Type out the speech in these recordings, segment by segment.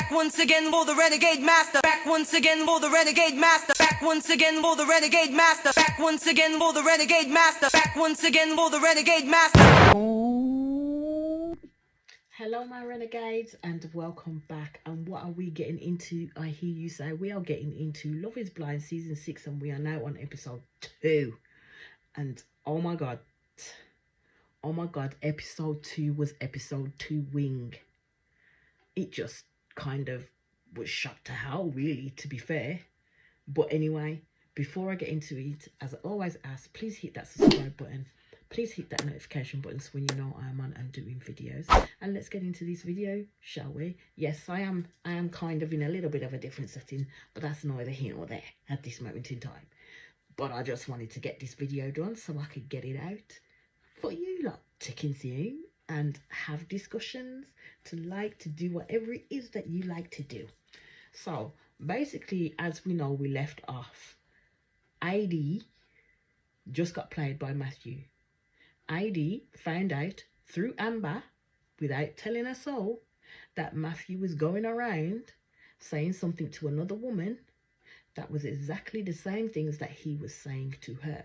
Back once again for the renegade master. Back once again for the renegade master. Back once again for the renegade master. Back once again for the renegade master. Back once again for the renegade master. Hello my renegades and welcome back. And what are we getting into? I hear you say we are getting into Love is Blind season 6 and we are now on episode 2. And oh my god, episode 2 was episode 2 wing. It just kind of was shot to hell, really, to be fair. But anyway, before I get into it, as I always ask, please hit that subscribe button. Please hit that notification button so when you know I am on and doing videos. And let's get into this video, shall we? Yes, I am kind of in a little bit of a different setting, but that's neither here nor there at this moment in time. But I just wanted to get this video done so I could get it out for you lot to consume and have discussions, to do whatever it is that you like to do. So basically, as we know, we left off, ID just got played by Matthew. ID found out through Amber, without telling her so, that Matthew was going around saying something to another woman that was exactly the same things that he was saying to her.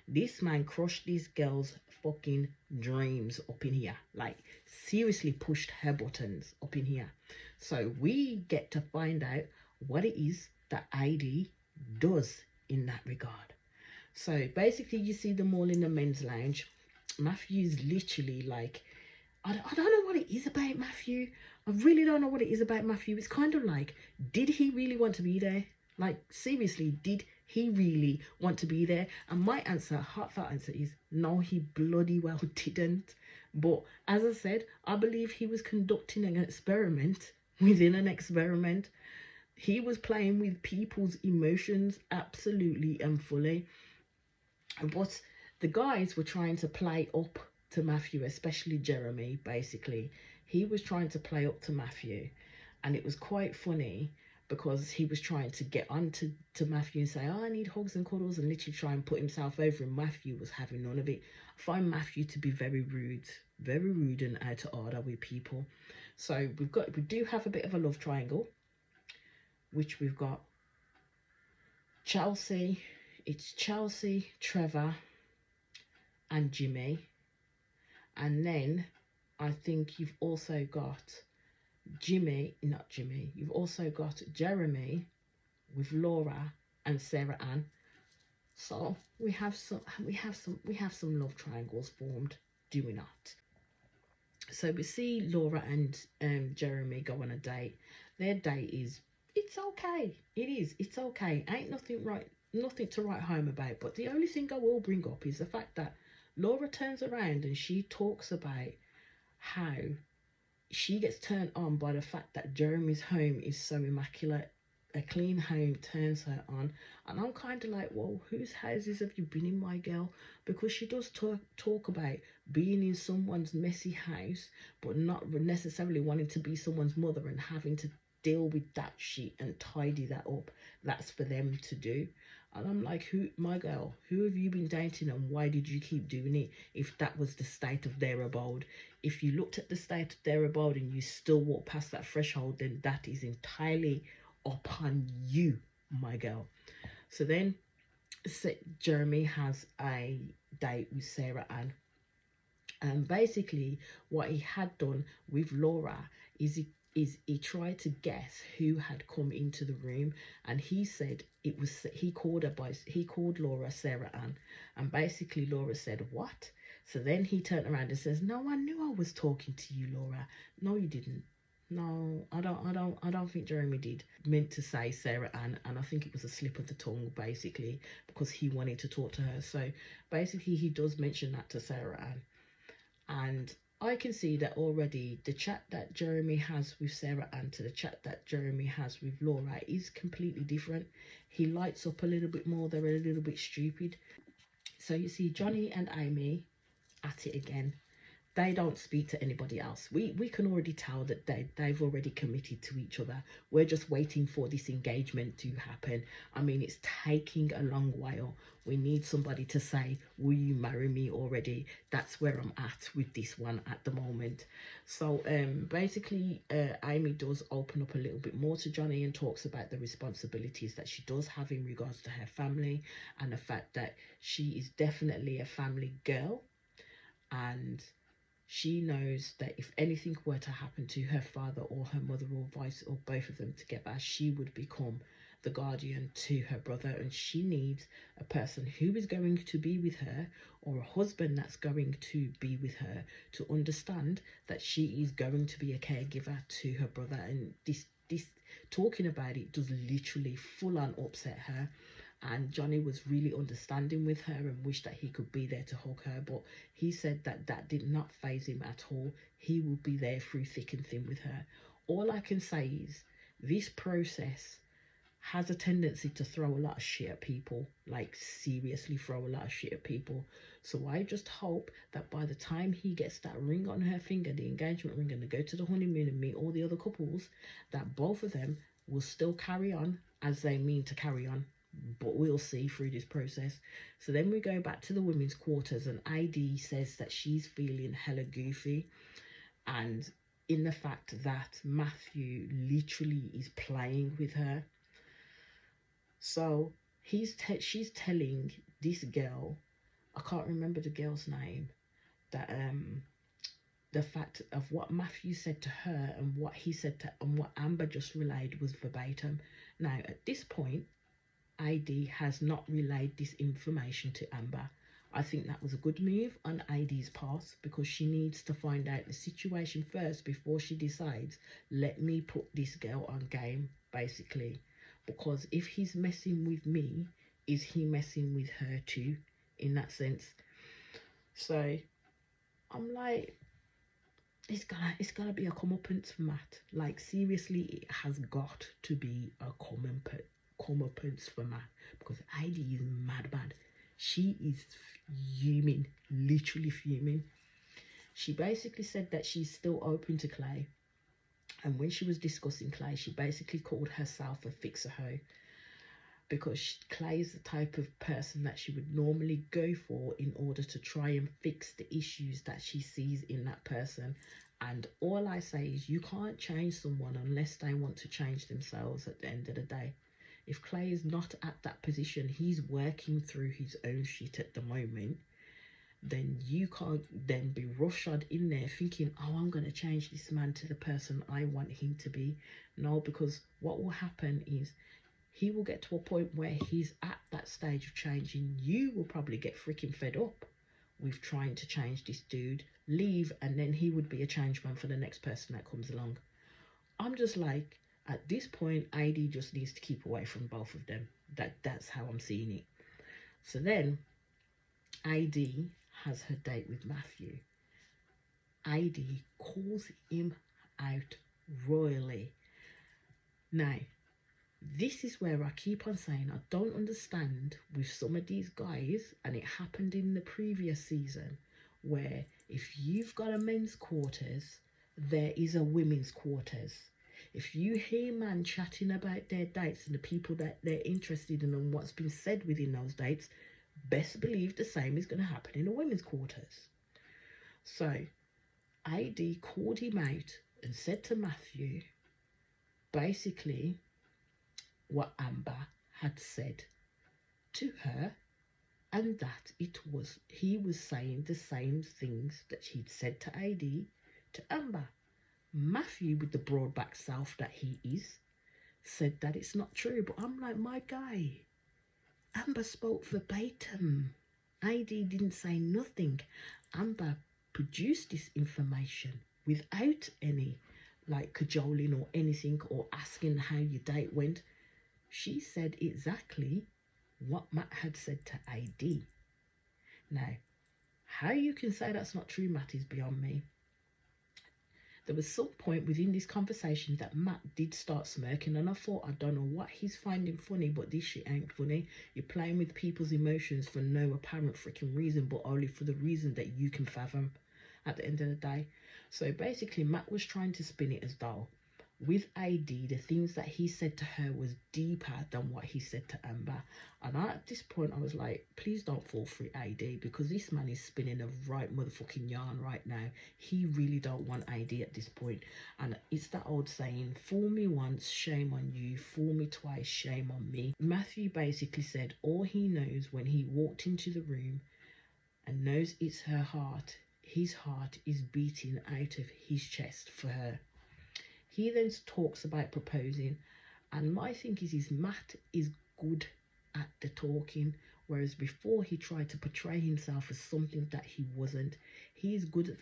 This man crushed this girl's fucking dreams up in here. Like, seriously pushed her buttons up in here. So we get to find out what it is that ID does in that regard. So basically, you see them all in the men's lounge. Matthew's literally like, I don't know what it is about Matthew. I really don't know what it is about Matthew. It's kind of like, did he really want to be there? Like, seriously, did he really want to be there? And my answer, heartfelt answer, is no, he bloody well didn't. But as I said, I believe he was conducting an experiment within an experiment. He was playing with people's emotions absolutely and fully. But the guys were trying to play up to Matthew, especially Jeremy, basically. He was trying to play up to Matthew. And it was quite funny because he was trying to get on to Matthew and say, oh, I need hugs and cuddles, and literally try and put himself over. And Matthew was having none of it. I find Matthew to be very rude and out of order with people. So we do have a bit of a love triangle, which we've got Chelsea. It's Chelsea, Trevor, and Jimmy. And then I think you've also got you've also got Jeremy with Laura and Sarah Ann. So we have some love triangles formed, do we not? So we see Laura and Jeremy go on a date. Their date is, it's okay. It's okay. Ain't nothing to write home about. But the only thing I will bring up is the fact that Laura turns around and she talks about how she gets turned on by the fact that Jeremy's home is so immaculate. A clean home turns her on. And I'm kind of like, well, whose houses have you been in, my girl? Because she does talk about being in someone's messy house, but not necessarily wanting to be someone's mother and having to deal with that shit and tidy that up. That's for them to do. And I'm like, my girl, who have you been dating and why did you keep doing it if that was the state of their abode? If you looked at the state of their abode and you still walk past that threshold, then that is entirely upon you, my girl. So then Jeremy has a date with Sarah Ann. And basically what he had done with Laura is he tried to guess who had come into the room, and he said he called Laura Sarah Ann, and basically Laura said, what? So then he turned around and says, no, I knew I was talking to you, Laura. No, you didn't. No, I don't think Jeremy did meant to say Sarah Ann, and I think it was a slip of the tongue basically because he wanted to talk to her. So basically he does mention that to Sarah Ann. And I can see that already the chat that Jeremy has with Sarah Ann to the chat that Jeremy has with Laura is completely different. He lights up a little bit more. They're a little bit stupid. So you see Johnny and Amy at it again. they don't speak to anybody else. We can already tell that they've already committed to each other. We're just waiting for this engagement to happen. I mean, it's taking a long while. We need somebody to say, will you marry me already? That's where I'm at with this one at the moment. So basically Amy does open up a little bit more to Johnny and talks about the responsibilities that she does have in regards to her family, and the fact that she is definitely a family girl, and she knows that if anything were to happen to her father or her mother, or vice, or both of them together, she would become the guardian to her brother, and she needs a person who is going to be with her, or a husband that's going to be with her, to understand that she is going to be a caregiver to her brother. And this talking about it does literally full on upset her. And Johnny was really understanding with her and wished that he could be there to hug her, but he said that that did not faze him at all. He will be there through thick and thin with her. All I can say is this process has a tendency to throw a lot of shit at people, like seriously throw a lot of shit at people. So I just hope that by the time he gets that ring on her finger, the engagement ring, and they go to the honeymoon and meet all the other couples, that both of them will still carry on as they mean to carry on. But we'll see through this process. So then we go back to the women's quarters, and ID says that she's feeling hella goofy, and in the fact that Matthew literally is playing with her. So she's telling this girl, I can't remember the girl's name, that the fact of what Matthew said to her and what he said to, and what Amber just relayed was verbatim. Now at this point, ID has not relayed this information to Amber. I think that was a good move on ID's part, because she needs to find out the situation first before she decides, let me put this girl on game, basically. Because if he's messing with me, is he messing with her too, in that sense? So I'm like, it's gotta be a comeuppance for Matt. Like seriously, it has got to be a comeuppance for Matt, because ID is mad. She is fuming, literally fuming. She basically said that she's still open to Clay, and when she was discussing Clay, she basically called herself a fixer-ho, because Clay is the type of person that she would normally go for in order to try and fix the issues that she sees in that person. And all I say is, you can't change someone unless they want to change themselves at the end of the day. If Clay is not at that position, he's working through his own shit at the moment, then you can't then be roughshod in there thinking, oh, I'm going to change this man to the person I want him to be. No, because what will happen is he will get to a point where he's at that stage of changing. You will probably get freaking fed up with trying to change this dude, leave, and then he would be a change man for the next person that comes along. I'm just like, at this point, ID just needs to keep away from both of them. That's how I'm seeing it. So then ID has her date with Matthew. ID calls him out royally. Now, this is where I keep on saying I don't understand with some of these guys, and it happened in the previous season, where if you've got a men's quarters, there is a women's quarters. If you hear man chatting about their dates and the people that they're interested in and what's been said within those dates, best believe the same is going to happen in the women's quarters. So ID called him out and said to Matthew basically what Amber had said to her, and that he was saying the same things that he'd said to ID to Amber. Matthew, with the broad back self that he is, said that it's not true. But I'm like, my guy, Amber spoke verbatim. ID didn't say nothing. Amber produced this information without any like cajoling or anything or asking how your date went. She said exactly what Matt had said to ID. Now, how you can say that's not true, Matt, is beyond me. There was some point within this conversation that Matt did start smirking, and I thought, I don't know what he's finding funny, but this shit ain't funny. You're playing with people's emotions for no apparent freaking reason, but only for the reason that you can fathom. at the end of the day. So basically, Matt was trying to spin it as though with AD, the things that he said to her was deeper than what he said to Amber. And at this point, I was like, please don't fall for AD, because this man is spinning a right motherfucking yarn right now. He really don't want AD at this point. And it's that old saying, fool me once, shame on you. Fool me twice, shame on me. Matthew basically said all he knows when he walked into the room and knows it's her heart, his heart is beating out of his chest for her. He then talks about proposing, and my thing is Matt is good at the talking, whereas before he tried to portray himself as something that he wasn't. He is good at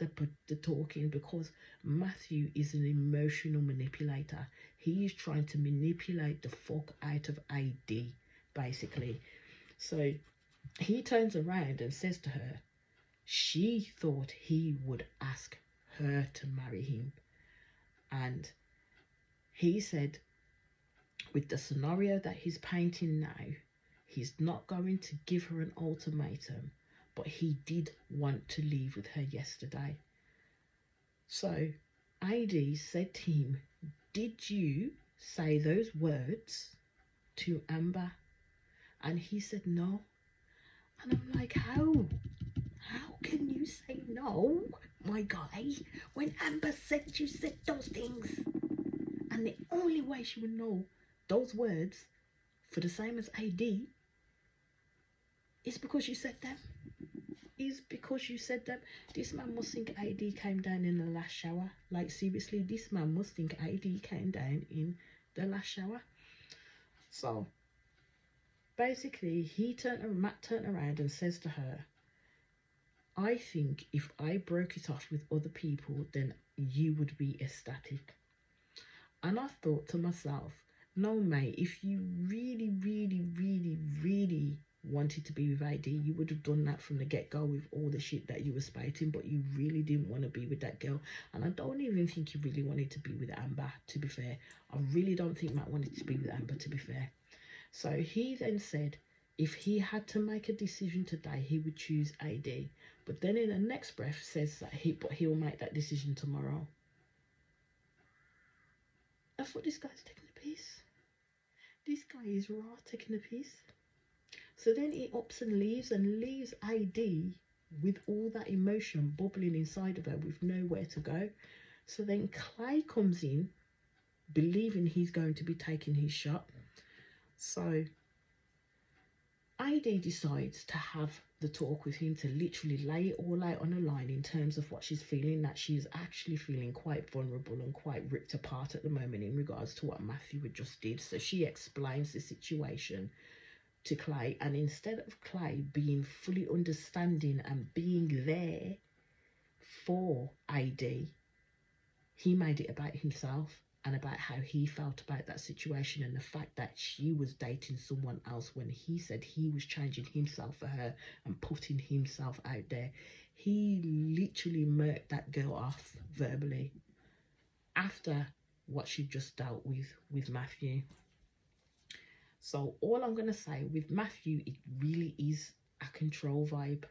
the talking, because Matthew is an emotional manipulator. He is trying to manipulate the fuck out of AD, basically. So he turns around and says to her, she thought he would ask her to marry him. And he said, with the scenario that he's painting now, he's not going to give her an ultimatum, but he did want to leave with her yesterday. So AD said to him, did you say those words to Amber? And he said no. And I'm like, how can you say no, my guy, when Amber said you said those things? And the only way she would know those words for the same as AD is because you said them. Is because you said them. This man must think AD came down in the last shower. Like, seriously, this man must think AD came down in the last shower. So basically, Matt turned around and says to her, I think if I broke it off with other people, then you would be ecstatic. And I thought to myself, no, mate, if you really, really, really, really wanted to be with AD, you would have done that from the get-go with all the shit that you were spiting, but you really didn't want to be with that girl. And I don't even think you really wanted to be with Amber, to be fair. I really don't think Matt wanted to be with Amber, to be fair. So he then said, if he had to make a decision today, he would choose AD. But then in the next breath says that he'll make that decision tomorrow. I thought this guy's taking a piss. This guy is raw taking a piss. So then he ups and leaves AD with all that emotion bubbling inside of her with nowhere to go. So then Clay comes in, believing he's going to be taking his shot. So AD decides to have the talk with him, to literally lay it all out on the line in terms of what she's feeling, that she's actually feeling quite vulnerable and quite ripped apart at the moment in regards to what Matthew had just did. So she explains the situation to Clay, and instead of Clay being fully understanding and being there for AD, he made it about himself and about how he felt about that situation, and the fact that she was dating someone else when he said he was changing himself for her and putting himself out there. He literally murked that girl off verbally after what she just dealt with Matthew. So all I'm going to say with Matthew, it really is a control vibe,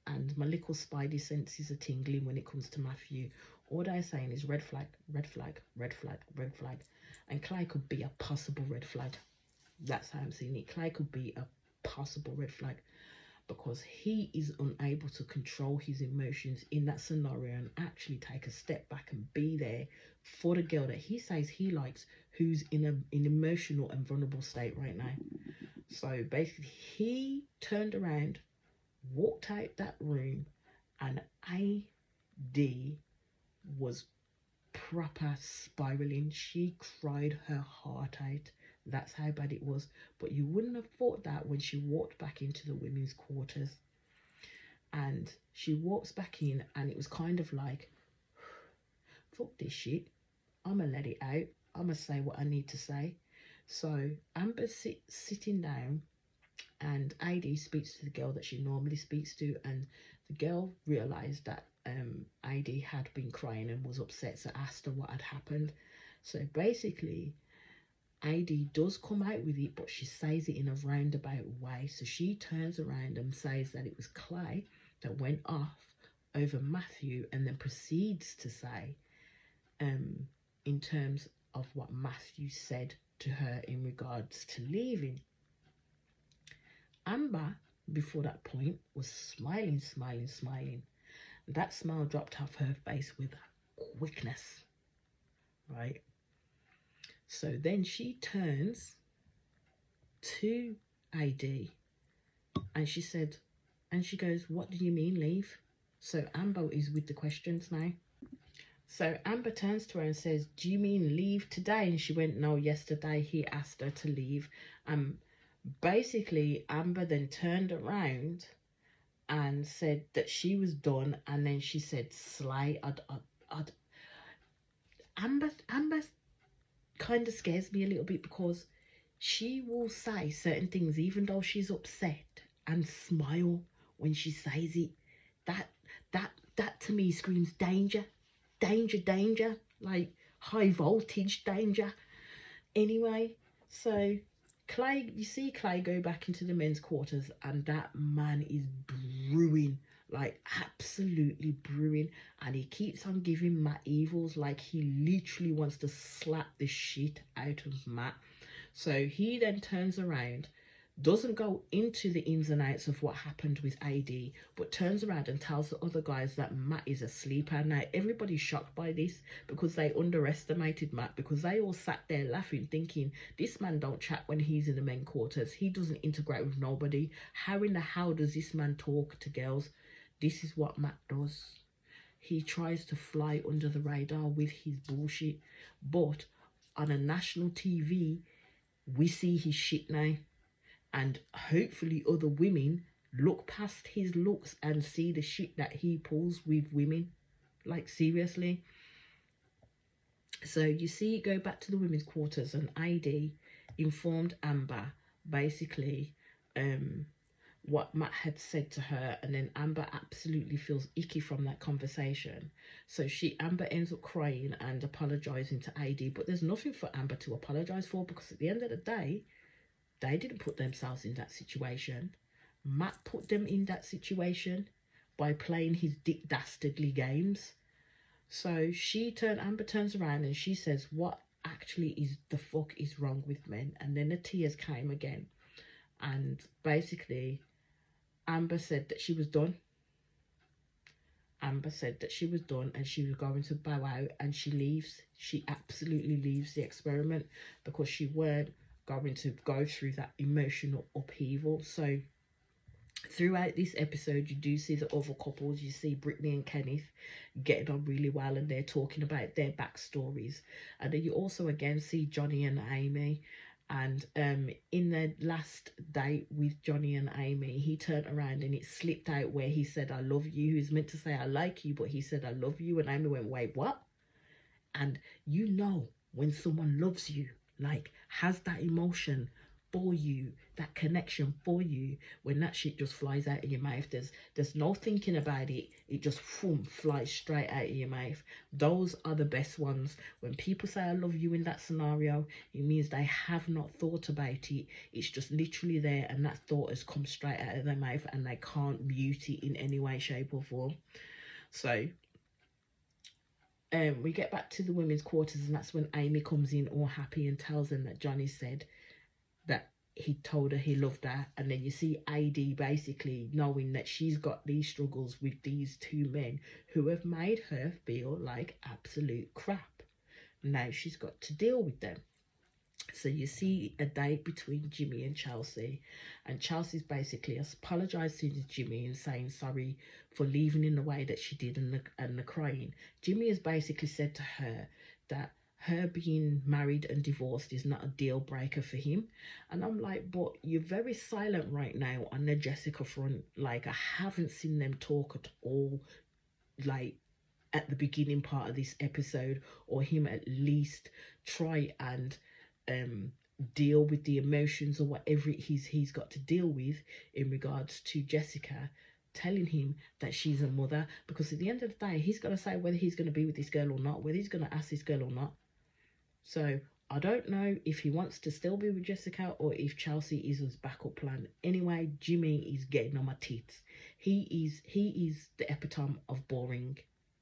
and my little spidey senses are tingling when it comes to Matthew. All they're saying is red flag, red flag, red flag, red flag. And Clay could be a possible red flag. That's how I'm seeing it. Clay could be a possible red flag, because he is unable to control his emotions in that scenario and actually take a step back and be there for the girl that he says he likes, who's in an emotional and vulnerable state right now. So basically, he turned around, walked out that room, and AD was proper spiraling. She cried her heart out. That's how bad it was. But you wouldn't have thought that when she walked back into the women's quarters. And she walks back in, and it was kind of like, fuck this shit, I'ma let it out, I'ma say what I need to say. So Amber's sitting down, and AD speaks to the girl that she normally speaks to, and the girl realised that AD had been crying and was upset, so asked her what had happened. So basically, AD does come out with it, but she says it in a roundabout way. So she turns around and says that it was Clay that went off over Matthew, and then proceeds to say, in terms of what Matthew said to her in regards to leaving. Amber, before that point, was smiling. That smile dropped off her face with quickness, right? So then she turns to AD and she goes, what do you mean leave? So Amber is with the questions now. So Amber turns to her and says, do you mean leave today? And she went, no, yesterday he asked her to leave. Basically, Amber then turned around and said that she was done, and then she said, slay. Amber kind of scares me a little bit, because she will say certain things even though she's upset and smile when she says it. That to me screams danger, like high voltage danger. Anyway, so Clay, you see Clay go back into the men's quarters, and that man is brewing, like absolutely brewing, and he keeps on giving Matt evils, like he literally wants to slap the shit out of Matt. So he then turns around, doesn't go into the ins and outs of what happened with AD, but turns around and tells the other guys that Matt is a sleeper. Now, everybody's shocked by this, because they underestimated Matt, because they all sat there laughing, thinking, this man don't chat when he's in the men's quarters. He doesn't integrate with nobody. How in the hell does this man talk to girls? This is what Matt does. He tries to fly under the radar with his bullshit, but on a national TV, we see his shit now. And hopefully other women look past his looks and see the shit that he pulls with women. Like, seriously. So you see, go back to the women's quarters, and AD informed Amber basically what Matt had said to her, and then Amber absolutely feels icky from that conversation. So Amber ends up crying and apologizing to AD, but there's nothing for Amber to apologize for, because at the end of the day, they didn't put themselves in that situation. Matt put them in that situation by playing his dick dastardly games. So Amber turns around and she says, what actually is the fuck is wrong with men? And then the tears came again. And basically, Amber said that she was done. Amber said that she was done and she was going to bow out, and she leaves. She absolutely leaves the experiment, because she weren't going to go through that emotional upheaval. So throughout this episode, you do see the other couples. You see Brittany and Kenneth getting on really well, and they're talking about their backstories. And then you also again see Johnny and Amy. And in the last date with Johnny and Amy, he turned around and it slipped out where he said, I love you. He was meant to say, I like you, but he said, I love you. And Amy went, wait, what? And you know when someone loves you, like has that emotion for you, that connection for you, when that shit just flies out of your mouth, there's no thinking about it, it just flies straight out of your mouth. Those are the best ones. When people say I love you in that scenario, it means they have not thought about it. It's just literally there, and that thought has come straight out of their mouth, and they can't mute it in any way, shape or form. So we get back to the women's quarters, and that's when Amy comes in all happy and tells them that Johnny said that he told her he loved her. And then you see AD basically knowing that she's got these struggles with these two men who have made her feel like absolute crap. Now she's got to deal with them. So you see a date between Jimmy and Chelsea, and Chelsea's basically apologising to Jimmy and saying sorry for leaving in the way that she did, and the crying. Jimmy has basically said to her that her being married and divorced is not a deal breaker for him. And I'm like, but you're very silent right now on the Jessica front. Like, I haven't seen them talk at all, like at the beginning part of this episode, or him at least try and deal with the emotions or whatever he's got to deal with in regards to Jessica telling him that she's a mother. Because at the end of the day, he's got to say whether he's going to be with this girl or not, whether he's going to ask this girl or not. So I don't know if he wants to still be with Jessica or if Chelsea is his backup plan. Anyway, Jimmy is getting on my tits. he is the epitome of boring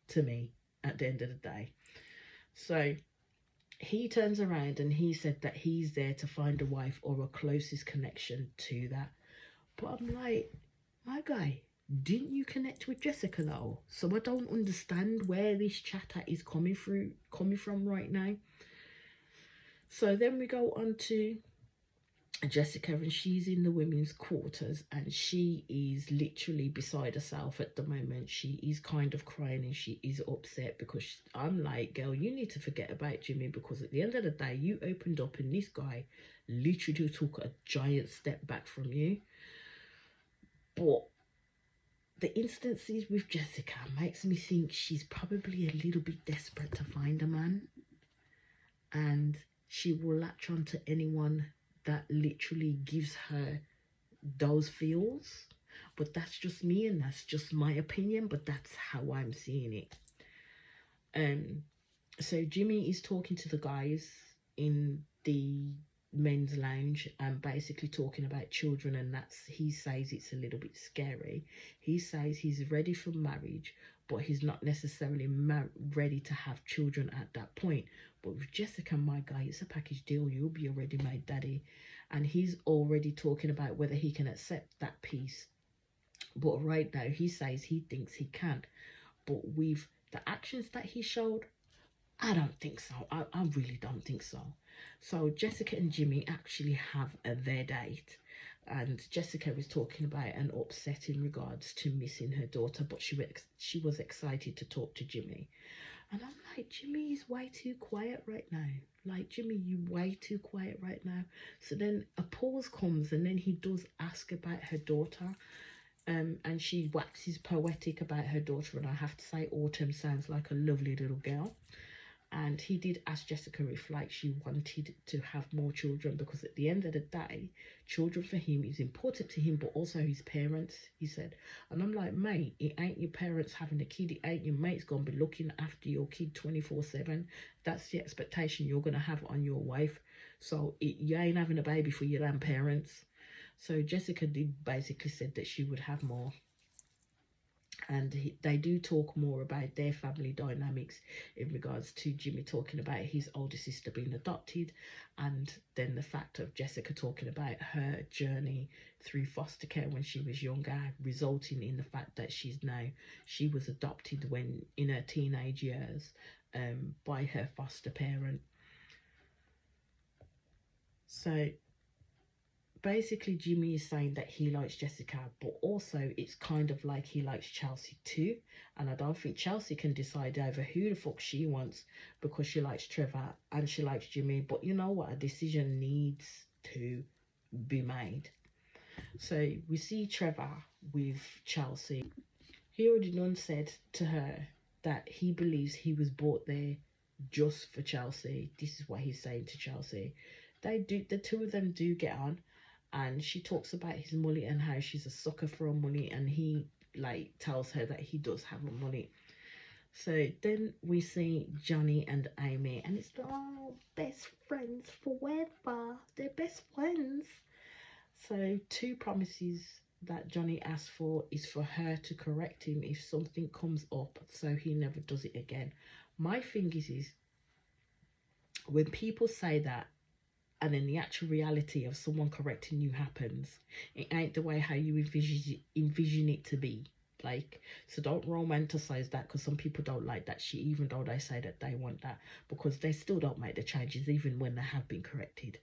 to me at the end of the day. So he turns around and he said that he's there to find a wife or a closest connection to that. But I'm like, my guy, didn't you connect with Jessica though? So I don't understand where this chatter is coming from right now. So then we go on to Jessica, and she's in the women's quarters, and she is literally beside herself at the moment. She is kind of crying and she is upset because I'm like, girl, you need to forget about Jimmy, because at the end of the day, you opened up and this guy literally took a giant step back from you. But the instances with Jessica makes me think she's probably a little bit desperate to find a man, and she will latch on to anyone that literally gives her those feels. But that's just me and that's just my opinion, but that's how I'm seeing it. So Jimmy is talking to the guys in the men's lounge and basically talking about children, and he says it's a little bit scary. He says he's ready for marriage, but he's not necessarily ready to have children at that point. But with Jessica, my guy, it's a package deal. You'll be a ready-made daddy. And he's already talking about whether he can accept that piece. But right now, he says he thinks he can. But with the actions that he showed, I don't think so. I really don't think so. So Jessica and Jimmy actually have their date. And Jessica was talking about an upset in regards to missing her daughter, but she was excited to talk to Jimmy. And I'm like, Jimmy is way too quiet right now. Like, Jimmy, you way too quiet right now. So then a pause comes, and then he does ask about her daughter. And she waxes poetic about her daughter. And I have to say, Autumn sounds like a lovely little girl. And he did ask Jessica if like she wanted to have more children, because at the end of the day, children for him is important to him, but also his parents, he said. And I'm like, mate, it ain't your parents having a kid, it ain't your mate's gonna be looking after your kid 24/7. That's the expectation you're gonna have on your wife. So you ain't having a baby for your damn parents. So Jessica did basically said that she would have more. And they do talk more about their family dynamics in regards to Jimmy talking about his older sister being adopted, and then the fact of Jessica talking about her journey through foster care when she was younger, resulting in the fact that she was adopted when in her teenage years by her foster parent. So basically Jimmy is saying that he likes Jessica, but also it's kind of like he likes Chelsea too. And I don't think Chelsea can decide over who the fuck she wants, because she likes Trevor and she likes Jimmy. But you know what? A decision needs to be made. So we see Trevor with Chelsea. He already done said to her that he believes he was brought there just for Chelsea. This is what he's saying to Chelsea. The two of them do get on. And she talks about his money and how she's a sucker for her money, and he like tells her that he does have her money. So then we see Johnny and Amy, and it's best friends forever. They're best friends. So 2 promises that Johnny asked for is for her to correct him if something comes up, so he never does it again. My thing is when people say that, and then the actual reality of someone correcting you happens, it ain't the way how you envision it to be. Like, so don't romanticize that, because some people don't like that shit, even though they say that they want that, because they still don't make the changes even when they have been corrected.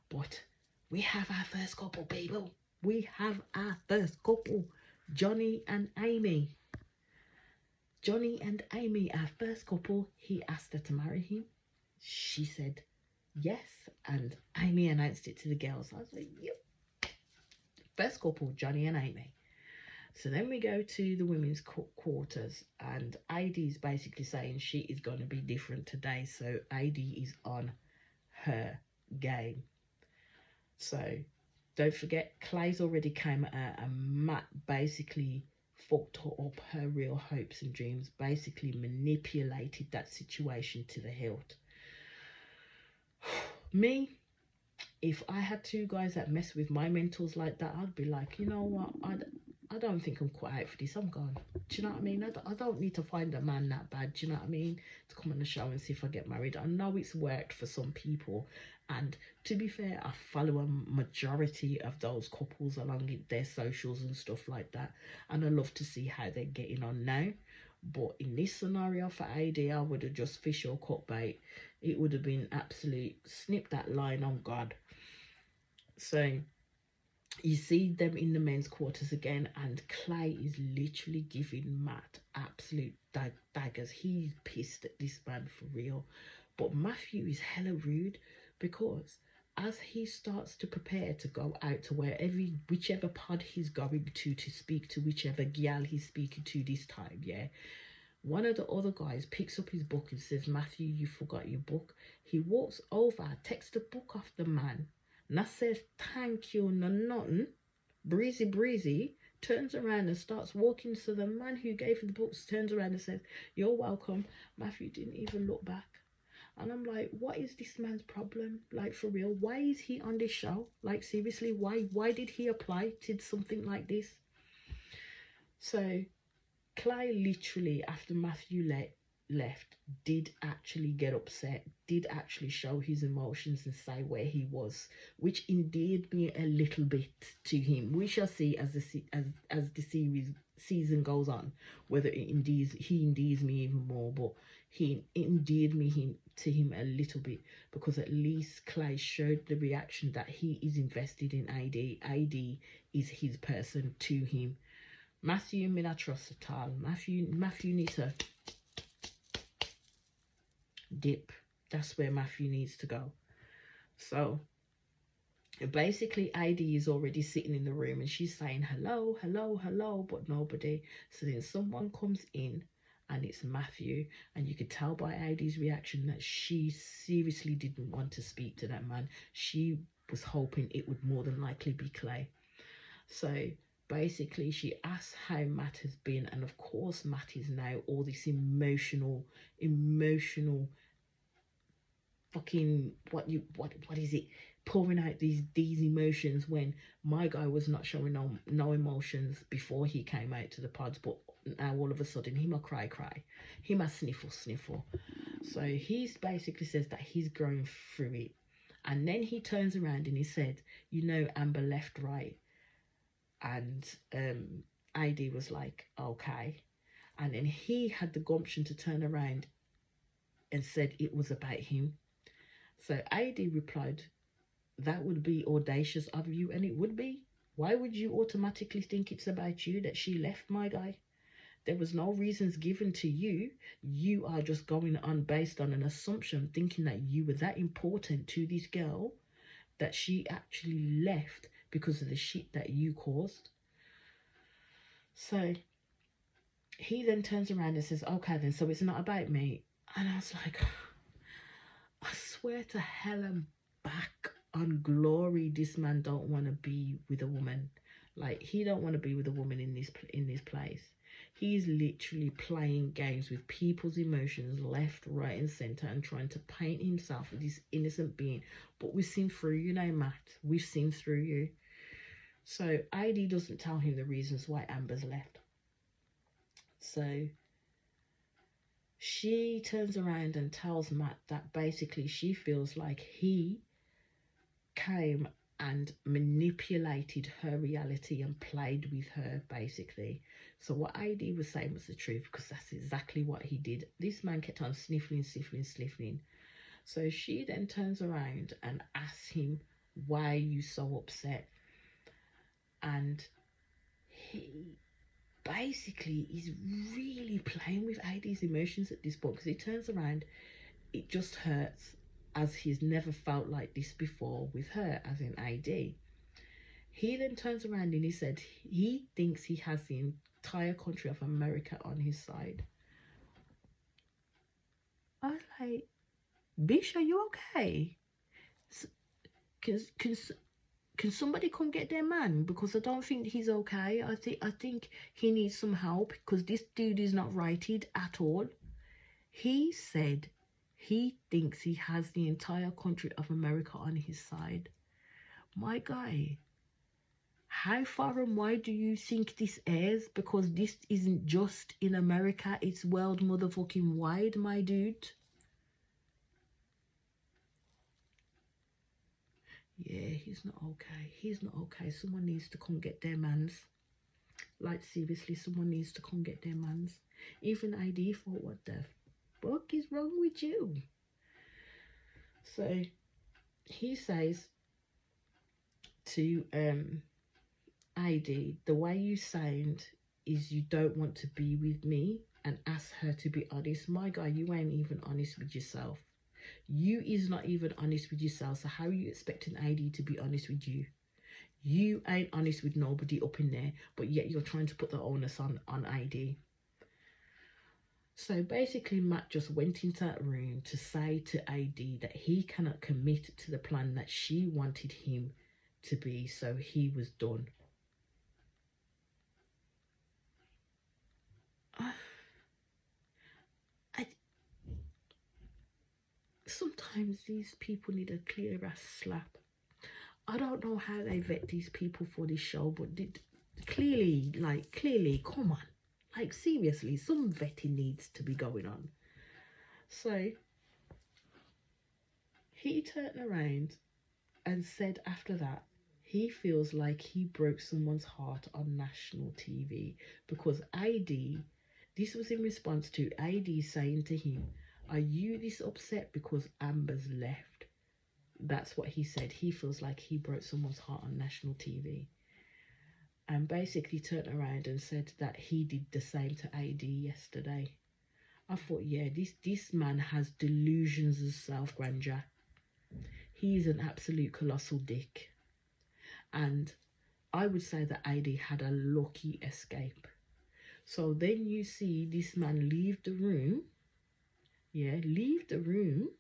But we have our first couple, people. We have our first couple, Johnny and Amy. Johnny and Amy, our first couple. He asked her to marry him. She said yes, and Amy announced it to the girls. I was like, yep. First couple, Johnny and Amy. So then we go to the women's quarters, and AD is basically saying she is going to be different today. So AD is on her game. So don't forget, Clay's already came at her, and Matt basically fucked up her real hopes and dreams, basically manipulated that situation to the hilt. Me, if I had 2 guys that mess with my mentals like that, I'd be like, you know what, I don't think I'm quite out for this. I'm gone. Do you know what I mean? I don't need to find a man that bad. Do you know what I mean? To come on the show and see if I get married. I know it's worked for some people. And to be fair, I follow a majority of those couples along their socials and stuff like that. And I love to see how they're getting on now. But in this scenario for AD, I would have just fish or cut bait. It would have been absolute snip that line on God. So you see them in the men's quarters again, and Clay is literally giving Matt absolute daggers. He's pissed at this man for real. But Matthew is hella rude, because as he starts to prepare to go out to whichever pod he's going to speak to whichever gal he's speaking to this time, yeah, one of the other guys picks up his book and says, Matthew, you forgot your book. He walks over, takes the book off the man, and I says, thank you, no nothing. Breezy, turns around and starts walking. So the man who gave him the books turns around and says, you're welcome. Matthew didn't even look back. And I'm like, what is this man's problem? Like, for real, why is he on this show? Like, seriously, why did he apply to something like this? So Clay literally, after Matthew left, did actually get upset, did actually show his emotions and say where he was, which endeared me a little bit to him. We shall see as the season goes on whether he endears me even more, but he endeared me to him a little bit, because at least Clay showed the reaction that he is invested in AD. AD is his person to him. Matthew, me not trust at all. Matthew needs to dip. That's where Matthew needs to go. So basically AD is already sitting in the room and she's saying hello, but nobody. So then someone comes in and it's Matthew, and you could tell by AD's reaction that she seriously didn't want to speak to that man. She was hoping it would more than likely be Clay. So basically she asks how Matt has been, and of course Matt is now all this emotional fucking what is it, pouring out these emotions, when my guy was not showing no emotions before he came out to the pods, but now all of a sudden he might cry, he might sniffle. So he basically says that he's growing through it. And then he turns around and he said, you know, Amber left, right? And AD was like, okay. And then he had the gumption to turn around and said it was about him. So AD replied, that would be audacious of you, and it would be. Why would you automatically think it's about you that she left, my guy? There was no reasons given to you. You are just going on based on an assumption, thinking that you were that important to this girl that she actually left because of the shit that you caused. So he then turns around and says, okay then, so it's not about me. And I was like, I swear to hell and back on glory, this man don't want to be with a woman. Like, he don't want to be with a woman in this place. He's literally playing games with people's emotions left, right and centre, and trying to paint himself as this innocent being. But we've seen through you now, Matt. We've seen through you. So AD doesn't tell him the reasons why Amber's left. So she turns around and tells Matt that basically she feels like he came and manipulated her reality and played with her, basically. So what AD was saying was the truth, because that's exactly what he did. This man kept on sniffling. So she then turns around and asks him, why are you so upset? And he basically is really playing with AD's emotions at this point, because he turns around, it just hurts, as he's never felt like this before with her, as in AD. He then turns around and he said he thinks he has the entire country of America on his side. I was like, Bish, are you okay? Can somebody come get their man? Because I don't think he's okay. I think he needs some help, because this dude is not righted at all. He said he thinks he has the entire country of America on his side. My guy, How far and wide do you think this airs? Because this isn't just in America, it's world motherfucking wide, my dude. Yeah, he's not okay. He's not okay. Someone needs to come get their mans. Like, seriously, someone needs to come get their mans. Even ID thought, what the fuck is wrong with you? So, he says to ID, the way you sound is you don't want to be with me, and ask her to be honest. My guy, you ain't even honest with yourself. You is not even honest with yourself. So how are you expecting ID to be honest with you? You ain't honest with nobody up in there, but yet you're trying to put the onus on ID. So basically, Matt just went into that room to say to ID that he cannot commit to the plan that she wanted him to be, so he was done. Sometimes these people need a clear ass slap. I don't know how they vet these people for this show, but clearly, come on. Like, seriously, some vetting needs to be going on. So, he turned around and said after that, he feels like he broke someone's heart on national TV because ID, this was in response to ID saying to him, are you this upset because Amber's left? That's what he said. He feels like he broke someone's heart on national TV. And basically turned around and said that he did the same to ID yesterday. I thought, yeah, this man has delusions of self-grandeur. He's an absolute colossal dick. And I would say that ID had a lucky escape. So then you see this man leave the room. Yeah, leave the room.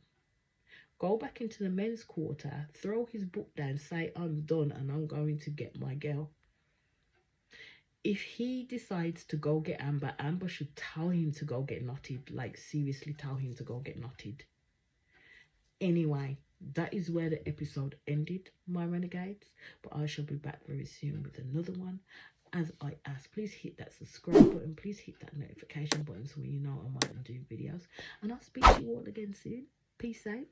Go back into the men's quarter, throw his book down, say, I'm done and I'm going to get my girl. If he decides to go get Amber, Amber should tell him to go get knotted. Like, seriously, tell him to go get knotted. Anyway, that is where the episode ended, my renegades. But I shall be back very soon with another one. As I ask, please hit that subscribe button. Please hit that notification button so you know I might do videos. And I'll speak to you all again soon. Peace out.